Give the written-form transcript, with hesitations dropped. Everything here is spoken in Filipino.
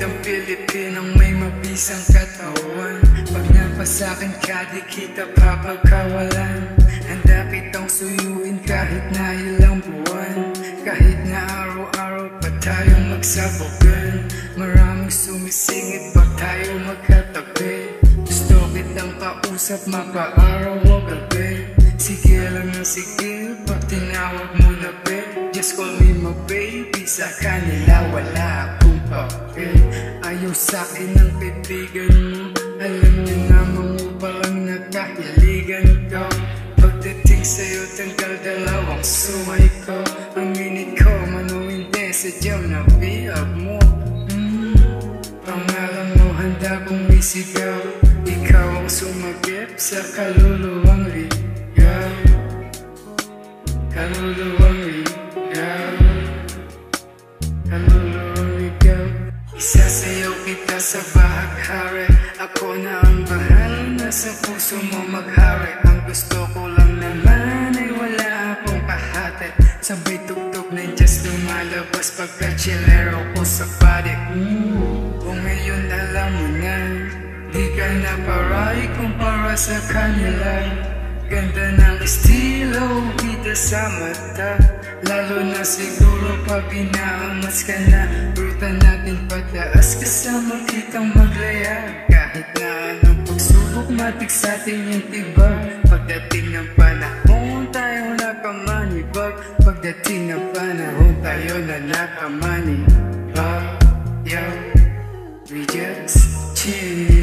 Magandang Pilipinong may mabisang katawan. Pag napasakin ka, di kita papagkawalan. Handa kitang suyuin kahit na ilang buwan, kahit na araw-araw pa tayong magsabugan. Maraming sumisingit pag tayo magkatabi. Gusto kitang kausap mapa-araw o gabi. Sige lang na sige, pag tinawag mo na be, just call me my baby. Sa kanila wala akong papel. Ayaw sa'kin ang kaibigan mo. Alam niyo naman mo palang nakahiligan ko. Pagdating sa'yo tanggal dalawang sumay ko. Ang minute ko man o hindi, sadyang nabihag mo. Pangalan mo handa kong isigaw. Ikaw ang sumagip sa kaluluwang ligaw. Kaluluwang ligaw. Kaluluwang ligaw. Isasayaw kita sa bahaghari. Ako na ang bahala na sa puso mo maghari. Ang gusto ko lang naman ay wala akong kahati. Sabay tugtog na just lumalabas pagka-chillero ko sa body. Kung ngayon alam mo na, di ka na paray kumpara sa kanila. Ganda ng estilo kita sa mata, lalo na siguro pag inaamas ka na. Bruta natin pataas kasama kitang maglaya. Kahit na anong pagsubok matik sa atin yung tibag. Pagdating ng panahon tayo nakamanibag. Pagdating ng panahon tayo na nakamanibag. Yo, we just chill.